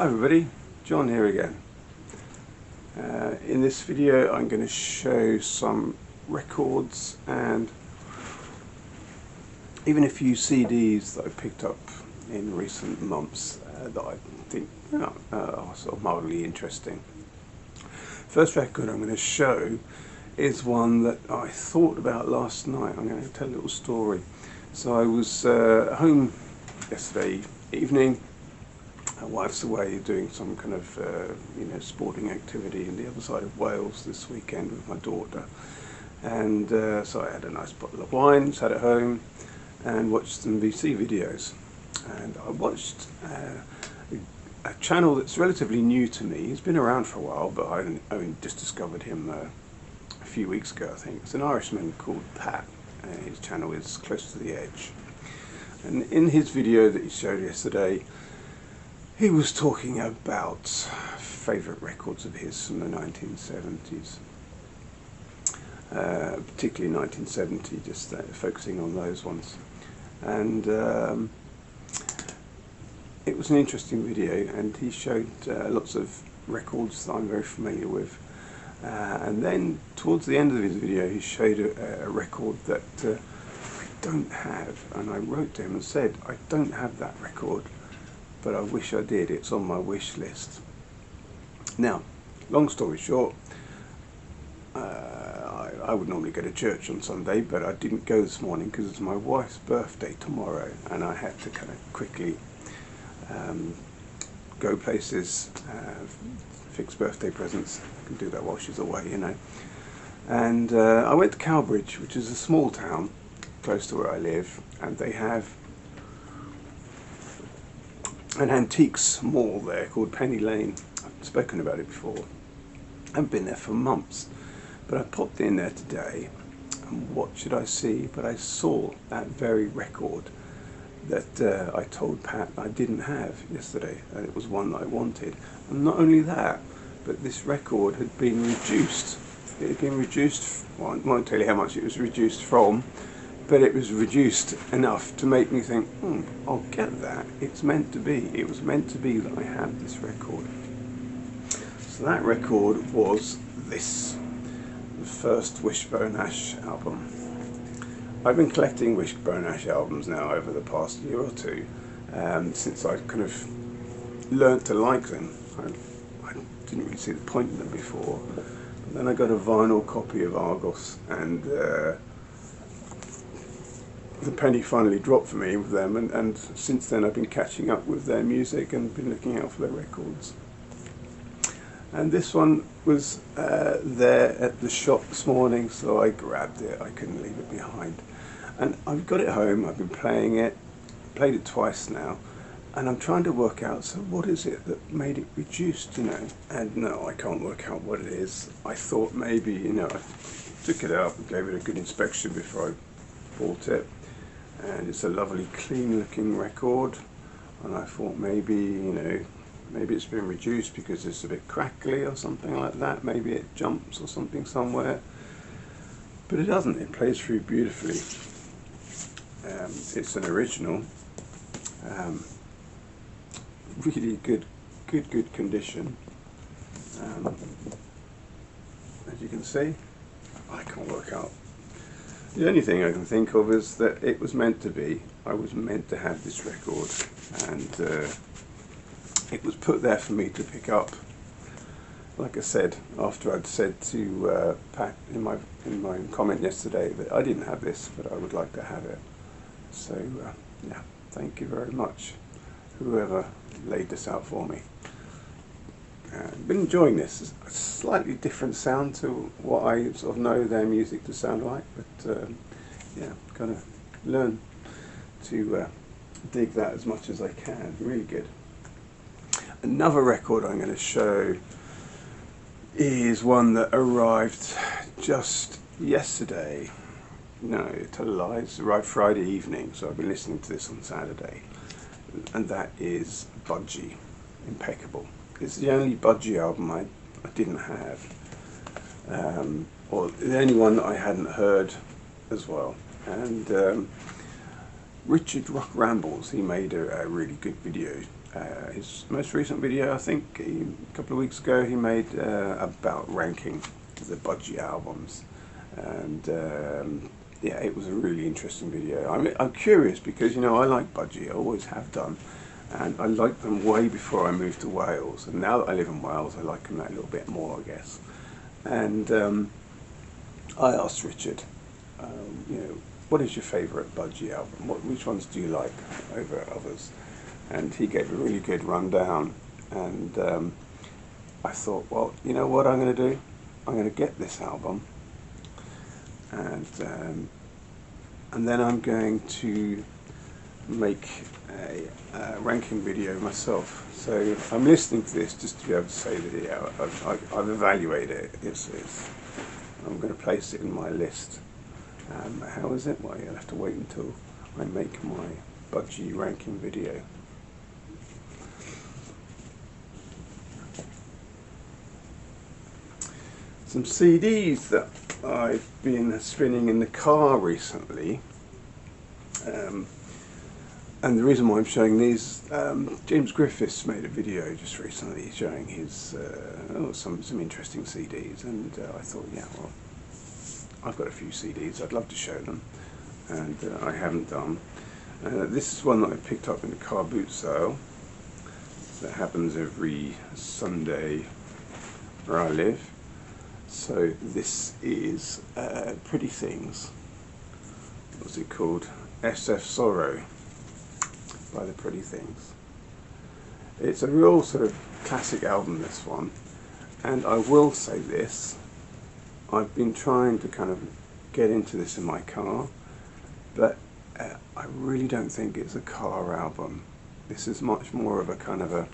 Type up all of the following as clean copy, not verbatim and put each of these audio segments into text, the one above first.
Hi everybody, John here again. In this video I'm going to show some records and even a few CDs that I picked up in recent months that I think are sort of mildly interesting. First record I'm going to show is one that I thought about last night. I'm going to tell a little story. So I was home yesterday evening. My wife's away doing some kind of sporting activity in the other side of Wales this weekend with my daughter, and so I had a nice bottle of wine, sat at home and watched some VC videos. And I watched a channel that's relatively new to me. He's been around for a while, but I only just discovered him a few weeks ago, I think. It's an Irishman called Pat. His channel is Close to the Edge, and in his video that he showed yesterday, he was talking about favourite records of his from the 1970s, particularly 1970, just focusing on those ones. And it was an interesting video, and he showed lots of records that I'm very familiar with. And then towards the end of his video he showed a record that I don't have, and I wrote to him and said, I don't have that record, but I wish I did. It's on my wish list. Now, long story short, I would normally go to church on Sunday, but I didn't go this morning because it's my wife's birthday tomorrow, and I had to kind of quickly go places, fix birthday presents. I can do that while she's away, you know. And I went to Cowbridge, which is a small town close to where I live, and they have an antiques mall there called Penny Lane. I've spoken about it before. I haven't been there for months, but I popped in there today, and what should I see? But I saw that very record that I told Pat I didn't have yesterday, and it was one that I wanted. And not only that, but this record had been reduced. It had been reduced, well, I won't tell you how much it was reduced from, but it was reduced enough to make me think, I'll get that. It's meant to be. It was meant to be that I had this record. So that record was this, the first Wishbone Ash album. I've been collecting Wishbone Ash albums now over the past year or two, since I kind of learnt to like them. I didn't really see the point in them before. But then I got a vinyl copy of Argos, and the penny finally dropped for me with them, and since then I've been catching up with their music and been looking out for their records. And this one was there at the shop this morning, so I grabbed it. I couldn't leave it behind. And I've got it home, I've been playing it, played it twice now, and I'm trying to work out, so what is it that made it reduced, you know? And no, I can't work out what it is. I thought maybe, you know, I took it out and gave it a good inspection before I bought it. And it's a lovely clean looking record, and I thought maybe, you know, maybe it's been reduced because it's a bit crackly or something like that. Maybe it jumps or something somewhere, but it doesn't. It plays through beautifully. It's an original, really good condition. As you can see, I can't work out. The only thing I can think of is that it was meant to be. I was meant to have this record, and it was put there for me to pick up. Like I said, after I'd said to Pat in my comment yesterday that I didn't have this, but I would like to have it. So yeah, thank you very much, whoever laid this out for me. I've been enjoying this. It's a slightly different sound to what I sort of know their music to sound like, but yeah, kind of learn to dig that as much as I can. Really good. Another record I'm going to show is one that arrived just yesterday. No, tell a lie, it arrived Friday evening, so I've been listening to this on Saturday, and that is Budgie, Impeccable. It's the only Budgie album I didn't have, or the only one that I hadn't heard as well. And Richard Rock Rambles, he made a really good video his most recent video, I think a couple of weeks ago, he made about ranking the Budgie albums, and yeah, it was a really interesting video. I'm curious because, you know, I like Budgie, I always have done, and I liked them way before I moved to Wales, and now that I live in Wales I like them that little bit more, I guess. And I asked Richard, you know, what is your favourite Budgie album? Which ones do you like over others? And he gave a really good rundown, and I thought, well, you know what I'm going to do? I'm going to get this album, and then I'm going to make a ranking video myself. So I'm listening to this just to be able to say that, yeah, I've evaluated it. I'm going to place it in my list. How is it? Well, you'll have to wait until I make my Budgie ranking video. Some CDs that I've been spinning in the car recently, and the reason why I'm showing these, James Griffiths made a video just recently showing his some interesting CDs, and I thought, yeah, well, I've got a few CDs, I'd love to show them, and I haven't done. This is one that I picked up in a car boot sale that happens every Sunday where I live. So this is Pretty Things. What's it called? SF Sorrow by the Pretty Things. It's a real sort of classic album, this one, and I will say this, I've been trying to kind of get into this in my car, but I really don't think it's a car album. This is much more of a kind of a,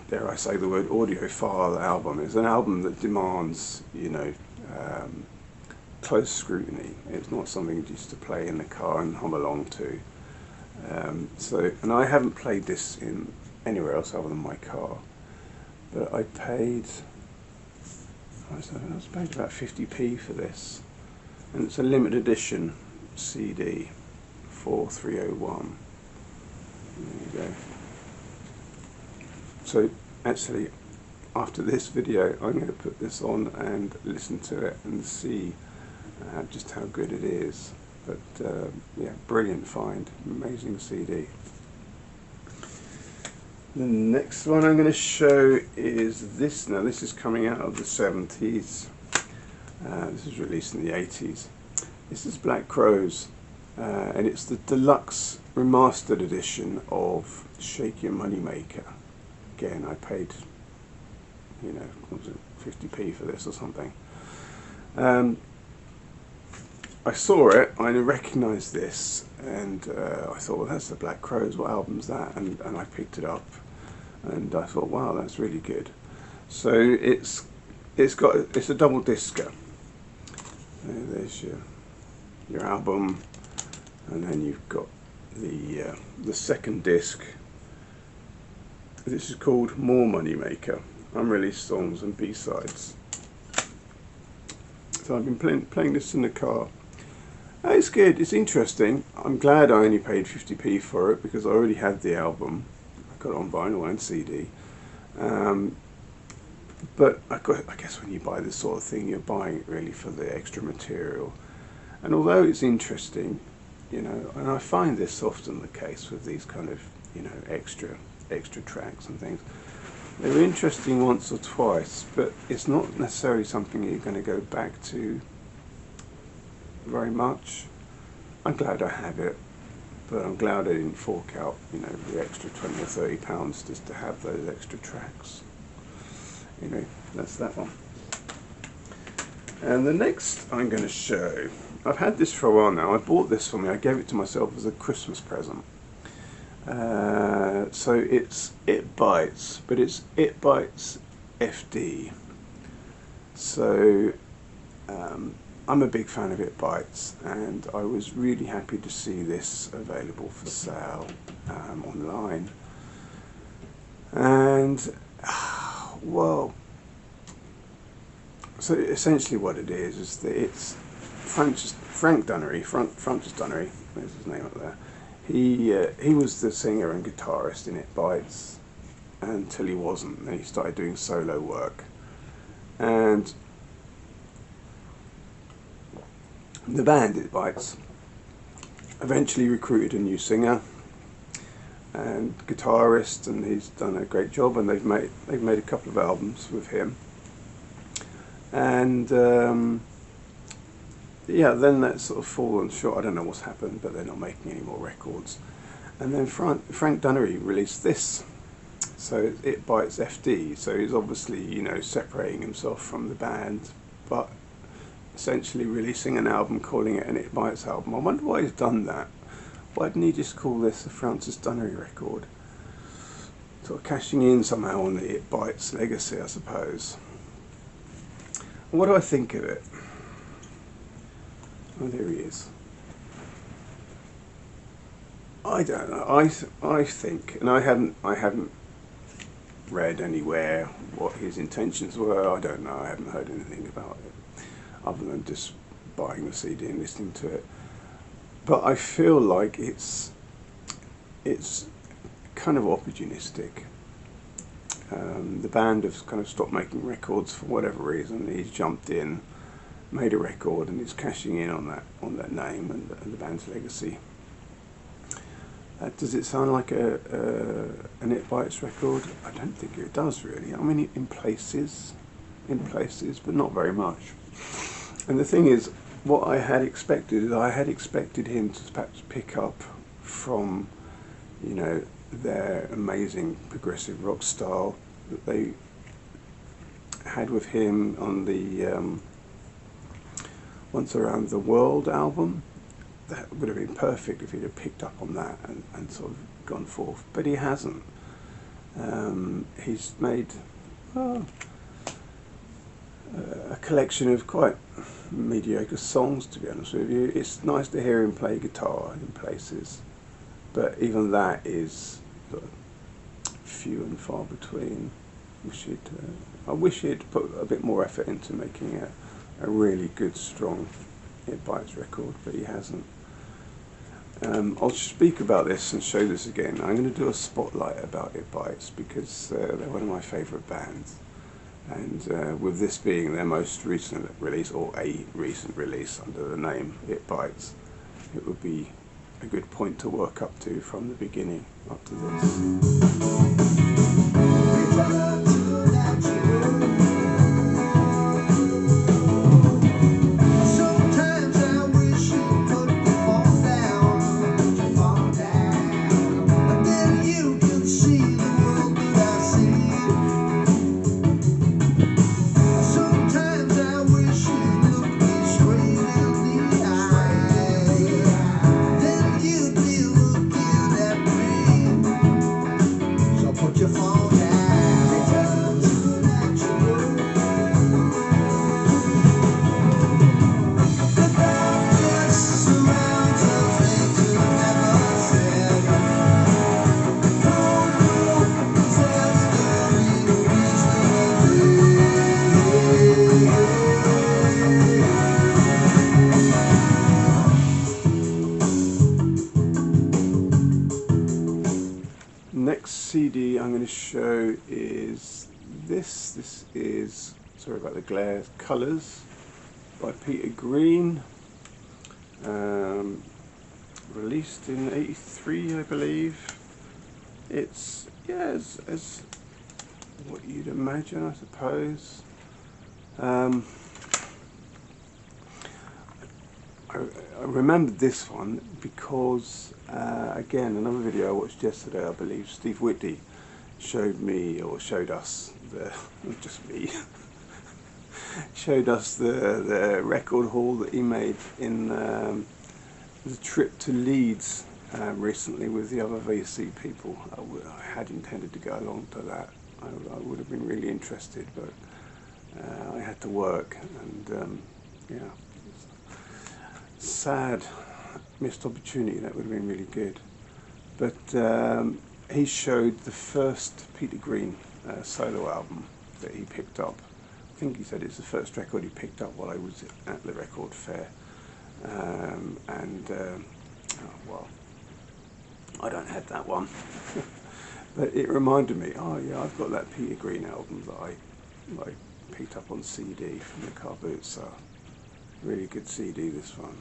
dare I say the word, audiophile album. It's an album that demands, you know, close scrutiny. It's not something just to play in the car and hum along to. And I haven't played this in anywhere else other than my car. But I paid about 50p for this, and it's a limited edition CD, 4301. There you go. So actually, after this video, I'm going to put this on and listen to it and see just how good it is. But yeah, brilliant find, amazing CD. The next one I'm going to show is this. Now this is coming out of the 70s. This was released in the 80s. This is Black Crowes, and it's the deluxe remastered edition of Shake Your Money Maker. Again, I paid, you know, what was it, 50p for this or something. I saw it, I recognised this, and I thought, well, that's the Black Crowes, what album's that? And I picked it up, and I thought, wow, that's really good. So it's a double discer. There's your album, and then you've got the second disc. This is called More Money Maker, unreleased songs and B-sides. So I've been playing this in the car. It's good, it's interesting. I'm glad I only paid 50p for it because I already had the album. I got it on vinyl and CD. But I guess when you buy this sort of thing, you're buying it really for the extra material. And although it's interesting, you know, and I find this often the case with these kind of, you know, extra tracks and things. They're interesting once or twice, but it's not necessarily something you're going to go back to very much. I'm glad I have it, but I'm glad I didn't fork out, you know, the extra 20 or 30 pounds just to have those extra tracks. Anyway, that's that one. And the next I'm going to show, I've had this for a while now. I bought this for me. I gave it to myself as a Christmas present. So it's It Bites, but it's It Bites FD. So I'm a big fan of It Bites, and I was really happy to see this available for sale online. And well, so essentially what it is that it's Francis Dunnery, there's his name up there. He was the singer and guitarist in It Bites until he wasn't, and then he started doing solo work. And the band It Bites eventually recruited a new singer and guitarist, and he's done a great job, and they've made a couple of albums with him. And yeah, then that's sort of fallen short. I don't know what's happened, but they're not making any more records. And then Frank Dunnery released this, so It Bites FD. So he's obviously, you know, separating himself from the band, but essentially releasing an album, calling it an It Bites album. I wonder why he's done that. Why didn't he just call this a Francis Dunnery record? Sort of cashing in somehow on the It Bites legacy, I suppose. And what do I think of it? Oh, there he is. I don't know. I think, and I haven't read anywhere what his intentions were. I don't know. I haven't heard anything about it, other than just buying the CD and listening to it. But I feel like it's kind of opportunistic. The band have kind of stopped making records for whatever reason. He's jumped in, made a record, and he's cashing in on that name and the band's legacy. Does it sound like an It Bites record? I don't think it does really. I mean, in places, but not very much. And the thing is, what I had expected is I had expected him to perhaps pick up from, you know, their amazing progressive rock style that they had with him on the Once Around the World album. That would have been perfect if he'd have picked up on that and sort of gone forth, but he hasn't. He's made a collection of quite mediocre songs, to be honest with you. It's nice to hear him play guitar in places, but even that is sort of few and far between. I wish he'd put a bit more effort into making a really good, strong It Bites record, but he hasn't. I'll speak about this and show this again. I'm going to do a spotlight about It Bites because they're one of my favourite bands, and with this being their most recent release, or a recent release under the name It Bites, it would be a good point to work up to from the beginning up to this. Next CD I'm going to show is this. This is, sorry about the glare, Colours by Peter Green. Released in '83, I believe. It's, yeah, as what you'd imagine, I suppose. I remembered this one because, again, another video I watched yesterday, I believe, Steve Whitty showed me, or showed us, not just me, showed us the record haul that he made in the trip to Leeds recently with the other VC people. I had intended to go along to that. I would have been really interested, but I had to work, and yeah. Sad missed opportunity. That would have been really good. But he showed the first Peter Green solo album that he picked up. I think he said it's the first record he picked up while I was at the record fair. Oh, well, I don't have that one. But it reminded me, oh yeah, I've got that Peter Green album that I picked up on CD from the car boot, so really good CD, this one.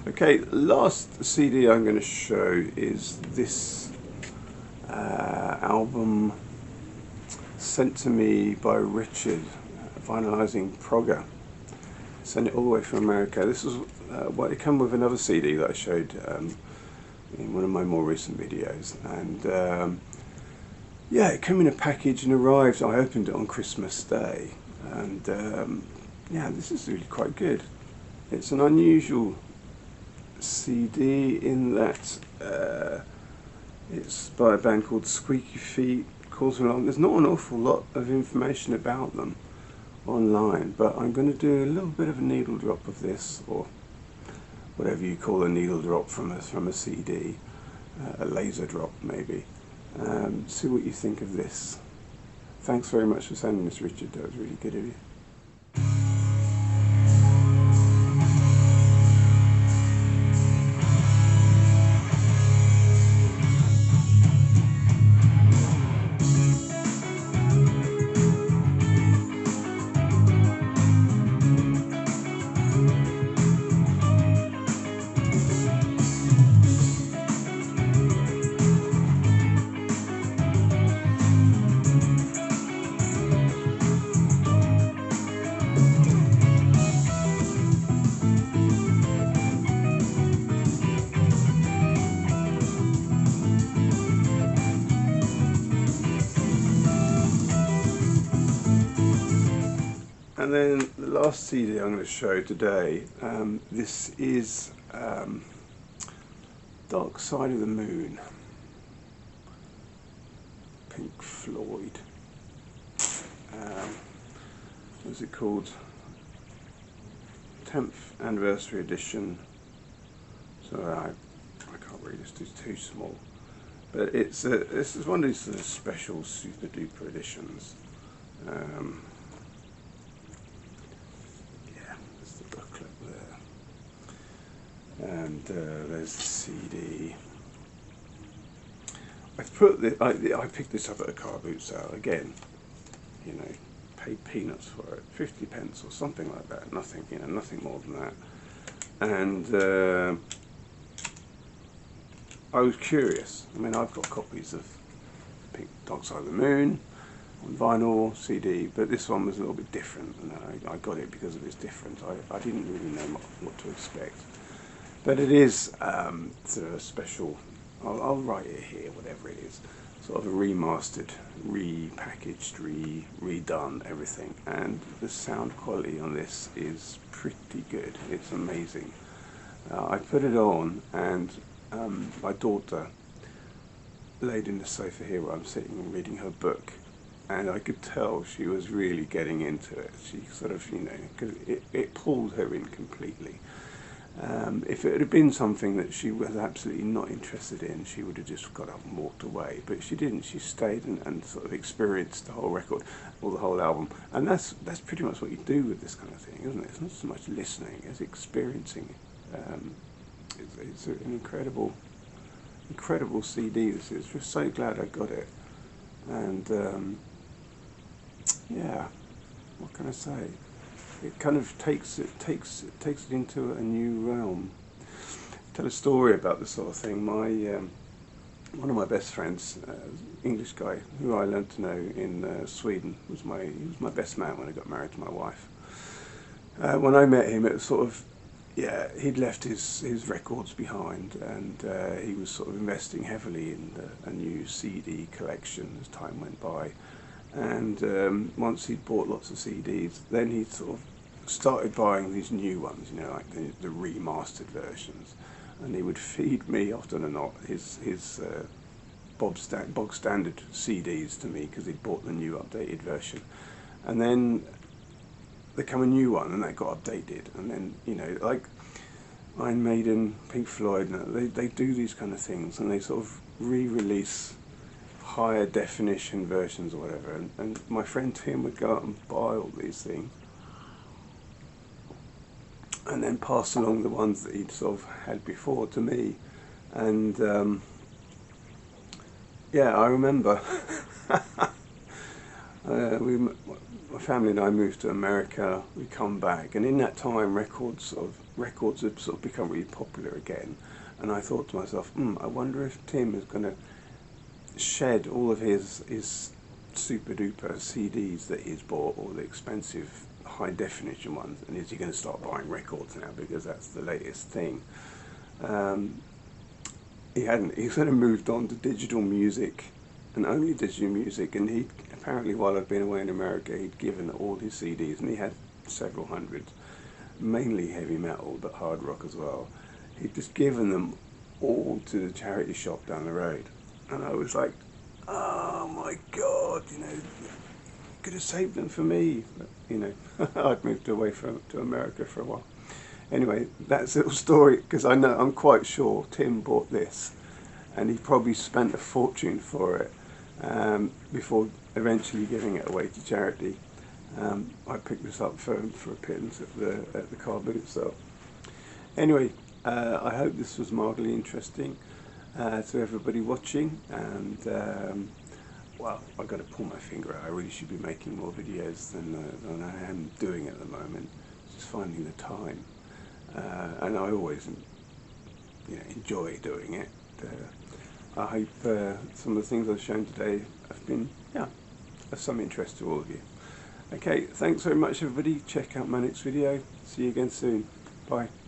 Okay, last CD I'm going to show is this album sent to me by Richard, Vinylizing Progger. Sent it all the way from America. This was it came with another CD that I showed in one of my more recent videos, and yeah, it came in a package and arrived. I opened it on Christmas Day, and yeah, this is really quite good. It's an unusual CD in that it's by a band called Squeaky Feet. Calls Along. There's not an awful lot of information about them online, but I'm going to do a little bit of a needle drop of this, or whatever you call a needle drop from a CD, a laser drop maybe. See what you think of this. Thanks very much for sending this, Richard. That was really good of you. And then the last CD I'm going to show today, this is Dark Side of the Moon, Pink Floyd. What's it called? 10th Anniversary Edition. So I can't read this, it's too small. But this is one of these sort of special super duper editions. And there's the CD. I picked this up at a car boot sale again. You know, paid peanuts for it, 50 pence or something like that. Nothing, you know, nothing more than that. And I was curious. I mean, I've got copies of Dark Side of the Moon on vinyl, CD, but this one was a little bit different, and I got it because of its difference. I didn't really know what to expect. But it is sort of a special, I'll write it here, whatever it is, sort of a remastered, repackaged, redone everything. And the sound quality on this is pretty good. It's amazing. I put it on, and my daughter laid in the sofa here where I'm sitting and reading her book, and I could tell she was really getting into it. She sort of, you know, 'cause it pulled her in completely. If it had been something that she was absolutely not interested in, she would have just got up and walked away. But she didn't. She stayed and sort of experienced the whole record, or the whole album. And that's pretty much what you do with this kind of thing, isn't it? It's not so much listening as experiencing. It's an incredible CD. This is. Just so glad I got it. And yeah, what can I say? it kind of takes it into a new realm. Tell a story about this sort of thing. One of my best friends, English guy who I learned to know in Sweden, he was my best man when I got married to my wife. When I met him, it was sort of, yeah, he'd left his records behind, and he was sort of investing heavily in a new CD collection as time went by. And once he'd bought lots of CDs, then he sort of started buying these new ones, you know, like the remastered versions. And he would feed me, often or not, his bog standard CDs to me, because he'd bought the new updated version. And then there came a new one, and that got updated. And then, you know, like Iron Maiden, Pink Floyd, they do these kind of things, and they sort of re-release higher definition versions or whatever. And my friend Tim would go out and buy all these things, and then pass along the ones that he'd sort of had before to me. And yeah, I remember my family and I moved to America. We come back, and in that time, records had sort of become really popular again. And I thought to myself, I wonder if Tim is going to shed all of his super duper CDs that he's bought, or the expensive high definition ones, and is he going to start buying records now because that's the latest thing? He hadn't. He sort of moved on to digital music, and only digital music. And he apparently, while I'd been away in America, he'd given all his CDs, and he had several hundred, mainly heavy metal but hard rock as well. He'd just given them all to the charity shop down the road, and I was like, oh my God, you know, could have saved them for me. But, you know, I'd moved away to America for a while. Anyway, that's a little story, because I'm quite sure Tim bought this, and he probably spent a fortune for it before eventually giving it away to charity. I picked this up for a pittance at the car boot. So anyway, I hope this was mildly interesting to everybody watching, and well, I've got to pull my finger out. I really should be making more videos than I am doing at the moment. Just finding the time, and I always, you know, enjoy doing it. I hope some of the things I've shown today have been, yeah, of some interest to all of you. Okay, thanks very much, everybody. Check out my next video. See you again soon. Bye.